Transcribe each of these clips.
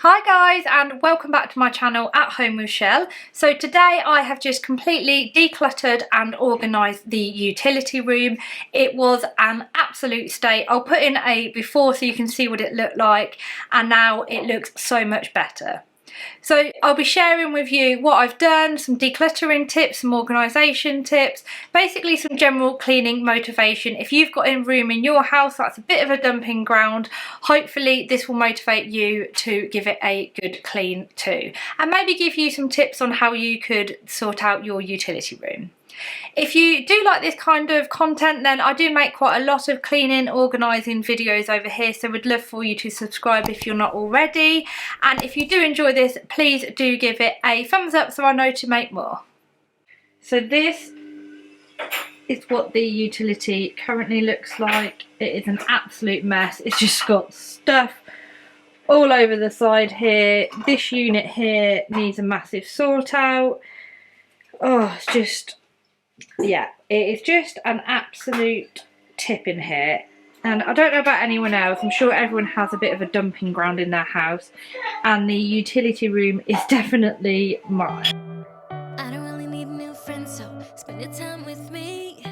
Hi guys, and welcome back to my channel At Home with Shell. So today I have just completely decluttered and organised the utility room. It was an absolute state. I'll put in a before so you can see what it looked like, and now it looks so much better. So I'll be sharing with you what I've done, some decluttering tips, some organisation tips, basically some general cleaning motivation. If you've got a room in your house that's a bit of a dumping ground, hopefully this will motivate you to give it a good clean too. And maybe give you some tips on how you could sort out your utility room. If you do like this kind of content, then I do make quite a lot of cleaning, organising videos over here, so we'd love for you to subscribe if you're not already. And if you do enjoy this, please do give it a thumbs up so I know to make more. So this is what the utility currently looks like. It is an absolute mess. It's just got stuff all over the side here. This unit here needs a massive sort out. Oh, it's just... yeah, it is just an absolute tip in here. And I don't know about anyone else, I'm sure everyone has a bit of a dumping ground in their house, and the utility room is definitely mine. I don't really need new friends, so spend your time with me.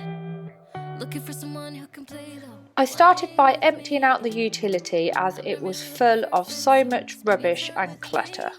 Looking for someone who can play low. I started by emptying out the utility as it was full of so much rubbish and clutter.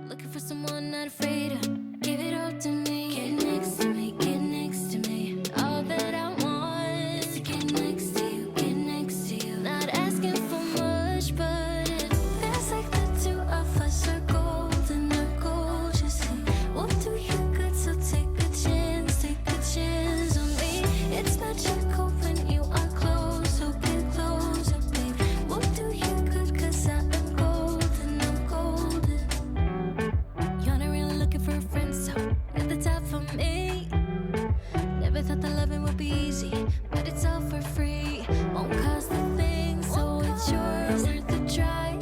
Looking for someone not afraid to give it all to me. Get next to me, get next to me. All that I want is to get next to you, get next to you. Not asking for much, but it feels like the two of us are golden, are gold. You see, we'll do you good, so take a chance on me. It's magical when you are close, so get closer, babe. We'll do you good, 'cause I am golden, I'm golden. You're not really looking for a friend, so at the top for me. Never thought that loving would be easy, but it's all for free. Won't cost a thing, so it's yours worth the try.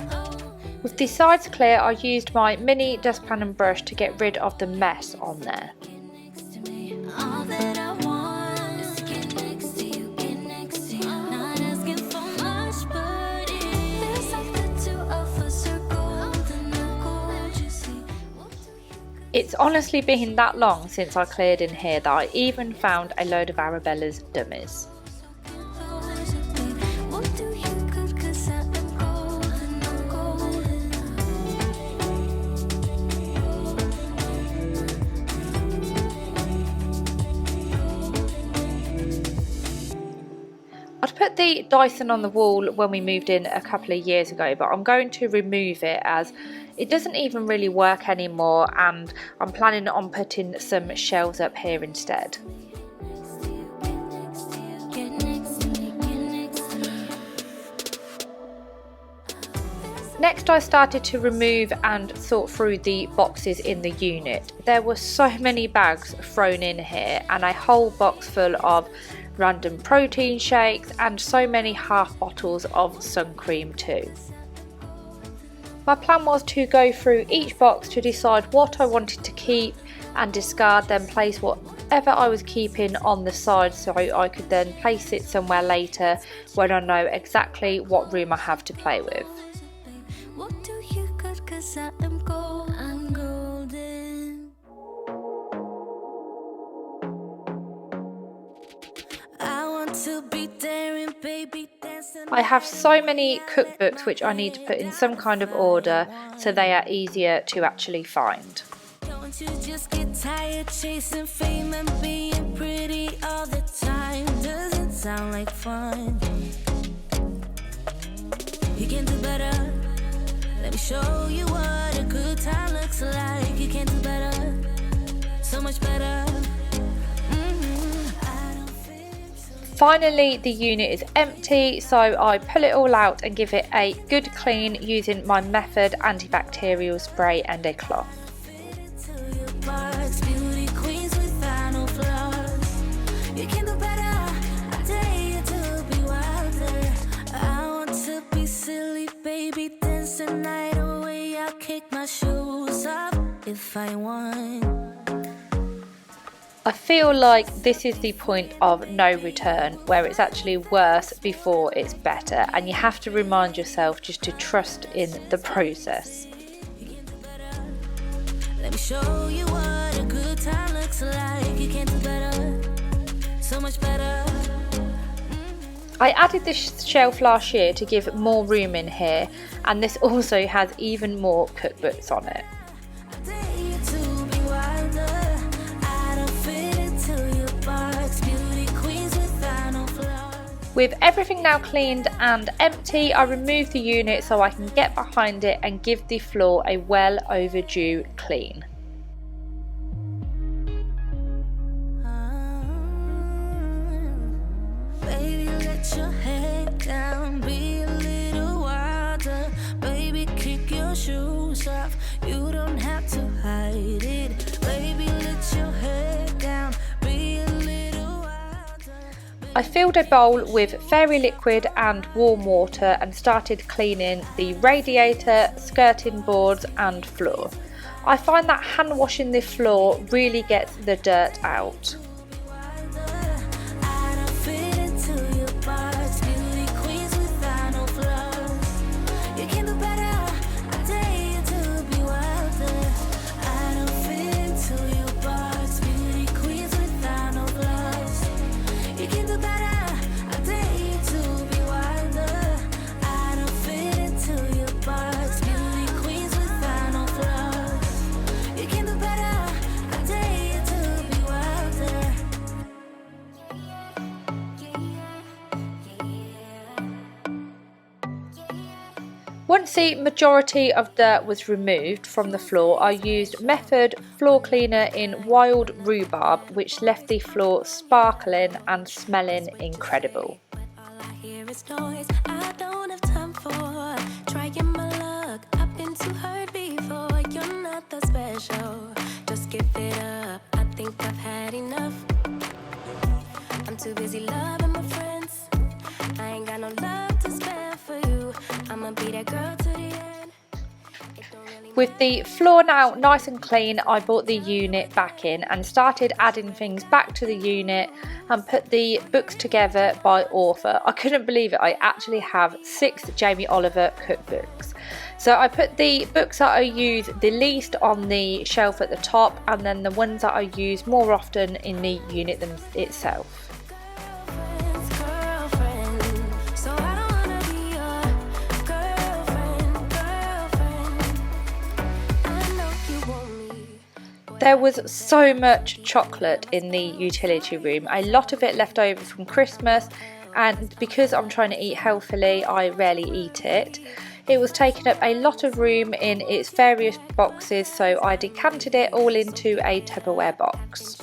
With the sides clear, I used my mini dustpan and brush to get rid of the mess on there. Get next to me. All that I want is to get next to you, get next to you. Not asking for much, but it feels like the two of us are golden, are gold. You see, we'll do you good. It's honestly been that long since I cleared in here that I even found a load of Arabella's dummies. We'll do you good, 'cause I am golden, I'm golden. I'd put the Dyson on the wall when we moved in a couple of years ago, but I'm going to remove it as it doesn't even really work anymore, and I'm planning on putting some shelves up here instead. Get next to me, get next to me. Next, I started to remove and sort through the boxes in the unit. There were so many bags thrown in here, and a whole box full of random protein shakes and so many half bottles of sun cream too. My plan was to go through each box to decide what I wanted to keep and discard, then place whatever I was keeping on the side so I could then place it somewhere later when I know exactly what room I have to play with. We'll do you good, 'cause I am gold, I'm golden. I want to be daring, baby, dancing. I have so many cookbooks which I need to put in some kind of order so they are easier to actually find. Don't you just get tired chasing fame and being pretty all the time? Doesn't sound like fun. You can do better. Let me show you what a good time looks like. You can do better, so much better. I don't think so. Finally, the unit is empty, so I pull it all out and give it a good clean using my Method antibacterial spray and a cloth. Fit into your box, beauty queens without no flaws. You can do better. I dare you to be wilder. I want to be silly, baby, dance the night away. I'll kick my shoes off if I want. I feel like this is the point of no return, where it's actually worse before it's better, and you have to remind yourself just to trust in the process. Let me show you what a good time looks like. You can't do better, so much better. I added this shelf last year to give more room in here, and this also has even more cookbooks on it. With everything now cleaned and empty, I remove the unit so I can get behind it and give the floor a well overdue clean. Baby, let your head down, be a little wilder. Baby, kick your shoes off, you don't have to hide it. Baby, let your head down, be a little wilder. I filled a bowl with fairy liquid and warm water and started cleaning the radiator, skirting boards and floor. I find that hand washing the floor really gets the dirt out. Once the majority of dirt was removed from the floor, I used Method floor cleaner in wild rhubarb, which left the floor sparkling and smelling incredible. All I hear is noise, I don't have time for trying my luck. I've been too hurt before, you're not that special. Just give it up, I think I've had enough. I'm too busy loving my friends, I ain't got no love to spare for you. I'ma be that girl to the end. With the floor now nice and clean, I brought the unit back in and started adding things back to the unit and put the books together by author. I couldn't believe it, I actually have 6 Jamie Oliver cookbooks. So I put the books that I use the least on the shelf at the top, and then the ones that I use more often in the unit itself. There was so much chocolate in the utility room, a lot of it left over from Christmas, and because I'm trying to eat healthily, I rarely eat it. It was taking up a lot of room in its various boxes, so I decanted it all into a Tupperware box.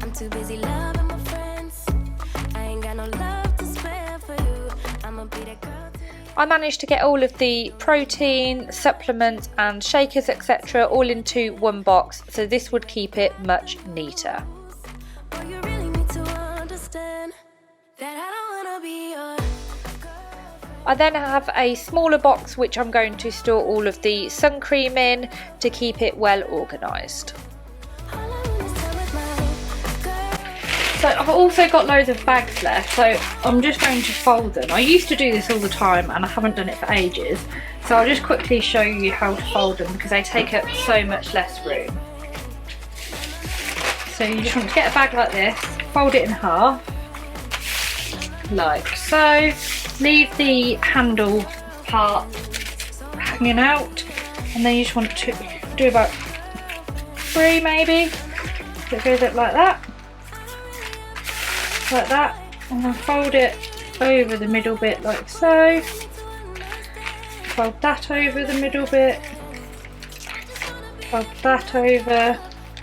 I'm too busy loving my friends, I ain't got no love to spare for you. I'ma be that girl. I managed to get all of the protein, supplements and shakers etc. all into one box, so this would keep it much neater. Boy, you really need to understand that I don't wanna be your girlfriend. I then have a smaller box which I'm going to store all of the sun cream in to keep it well organised. All I want is time with my girl. So I've also got loads of bags left, so I'm just going to fold them. I used to do this all the time and I haven't done it for ages, so I'll just quickly show you how to fold them because they take up so much less room. So you just want to get a bag like this, fold it in half, like so, leave the handle part hanging out, and then you just want to do about 3 maybe, so it goes up like that, and then fold it over the middle bit like so, fold that over the middle bit, fold that over,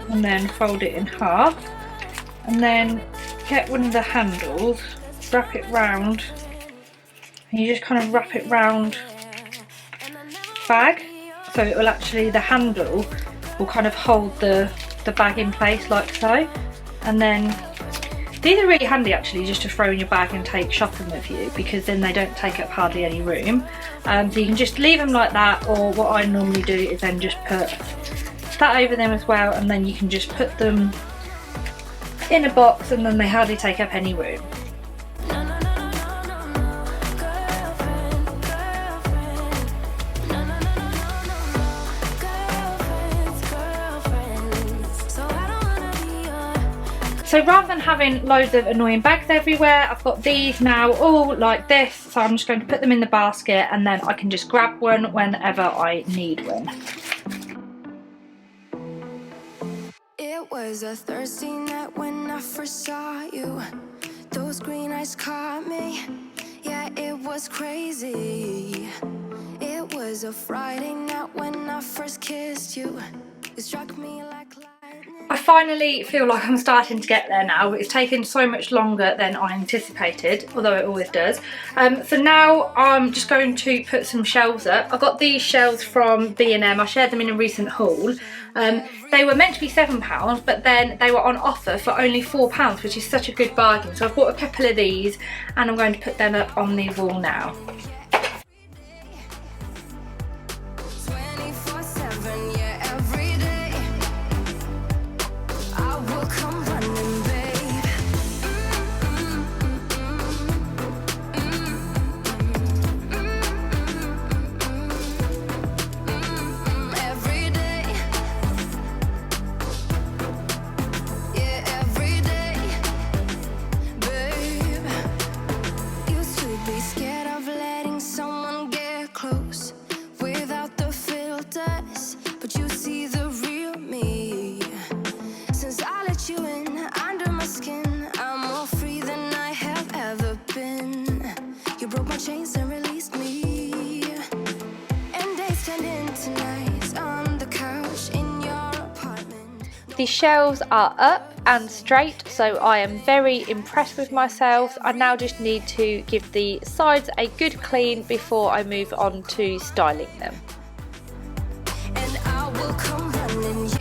and then fold it in half, and then get one of the handles, wrap it round, and you just kind of wrap it round the bag, so it will actually, the handle will kind of hold the bag in place like so. And then these are really handy actually, just to throw in your bag and take shopping with you, because then they don't take up hardly any room. So you can just leave them like that, or what I normally do is then just put that over them as well, and then you can just put them in a box and then they hardly take up any room. So rather than having loads of annoying bags everywhere, I've got these now all like this. So I'm just going to put them in the basket and then I can just grab one whenever I need one. It was a Thursday night when I first saw you. Those green eyes caught me. Yeah, it was crazy. It was a Friday night when I first kissed you. It struck me like lightning. I finally feel like I'm starting to get there now. It's taken so much longer than I anticipated, although it always does. So now I'm just going to put some shelves up. I got these shelves from B&M. I shared them in a recent haul. They were meant to be £7, but then they were on offer for only £4, which is such a good bargain. So I've bought a couple of these and I'm going to put them up on the wall now. Chains and released me, and days turned into nights on the couch in your apartment. The shelves are up and straight, so I am very impressed with myself. I now just need to give the sides a good clean before I move on to styling them. And I will come running.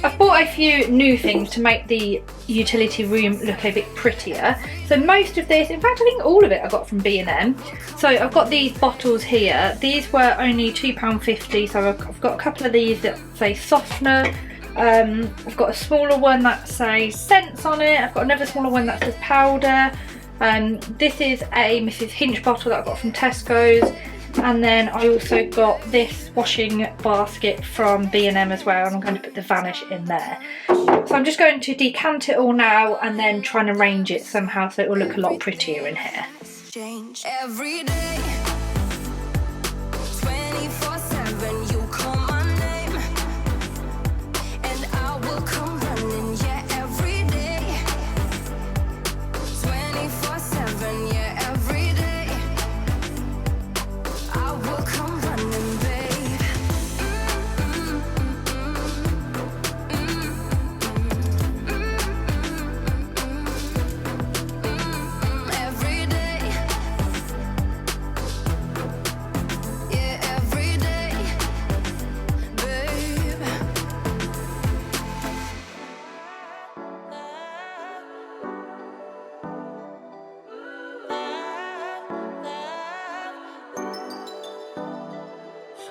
I've bought a few new things to make the utility room look a bit prettier. So most of this, in fact I think all of it I got from B&M. So I've got these bottles here. These were only £2.50, so I've got a couple of these that say softener. I've got a smaller one that says scents on it. I've got another smaller one that says powder. This is a Mrs. Hinch bottle that I got from Tesco's. And then I also got this washing basket from B&M as well, and I'm going to put the Vanish in there. So I'm just going to decant it all now and then try and arrange it somehow so it will look a lot prettier in here. Every day, 24/7, you call my name, and I will come running. Yeah, every day, 24/7. Yeah, every day, I will come running, babe. Every day. Yeah, every day, babe.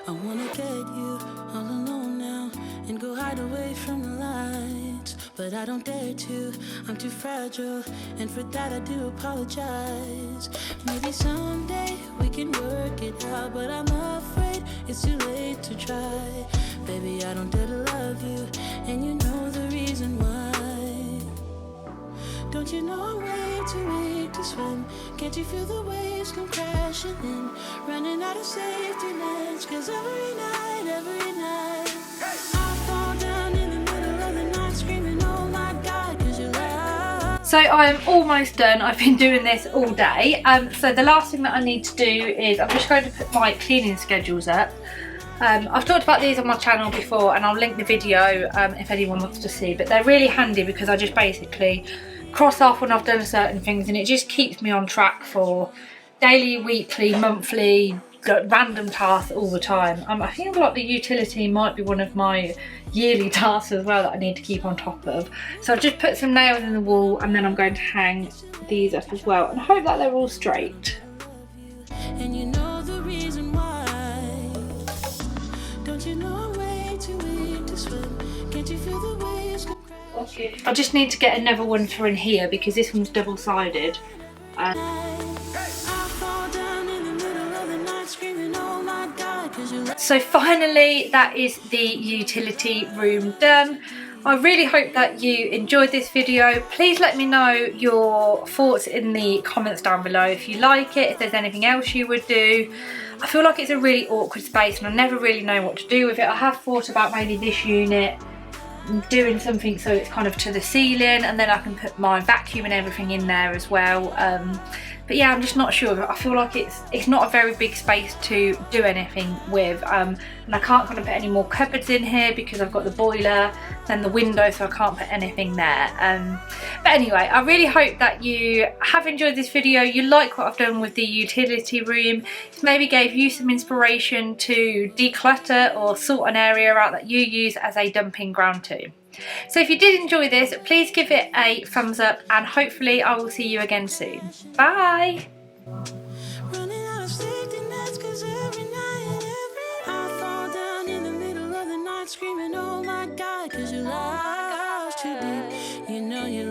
I wanna get you all alone now and go hide away from the lights, but I don't dare to. I'm too fragile, and for that I do apologize. Maybe someday we can work it out, but I'm afraid it's too late to try. Baby, I don't dare to love you, and you know the reason why. Don't you know I'm way too weak to swim? Can't you feel the waves come crashing in? Running out of safety nets, 'cause every night I fall down in the middle of the night screaming, oh my God, 'cause you love. So I am almost done. I've been doing this all day. So the last thing that I need to do is I'm just going to put my cleaning schedules up. I've talked about these on my channel before and I'll link the video if anyone wants to see, but they're really handy because I just basically cross off when I've done certain things and it just keeps me on track for daily, weekly, monthly, random tasks all the time. I feel like the utility might be one of my yearly tasks as well that I need to keep on top of. So I've just put some nails in the wall and then I'm going to hang these up as well and hope that they're all straight. And you know the reason why. Don't you know I'm way too weak to swim? I just need to get another one for in here because this one's double-sided. So finally, that is the utility room done. I really hope that you enjoyed this video. Please let me know your thoughts in the comments down below if you like it, if there's anything else you would do. I feel like it's a really awkward space and I never really know what to do with it. I have thought about maybe this unit doing something so it's kind of to the ceiling, and then I can put my vacuum and everything in there as well. But yeah, I'm just not sure. I feel like it's not a very big space to do anything with, and I can't kind of put any more cupboards in here because I've got the boiler, then the window, so I can't put anything there. But anyway, I really hope that you have enjoyed this video, you like what I've done with the utility room, it maybe gave you some inspiration to declutter or sort an area out that you use as a dumping ground too. So if you did enjoy this, please give it a thumbs up and hopefully I will see you again soon. Bye! Running out of safety nets, 'cause every night and I fall down in the middle of the night screaming, oh my God, 'cause your love's too deep. You know you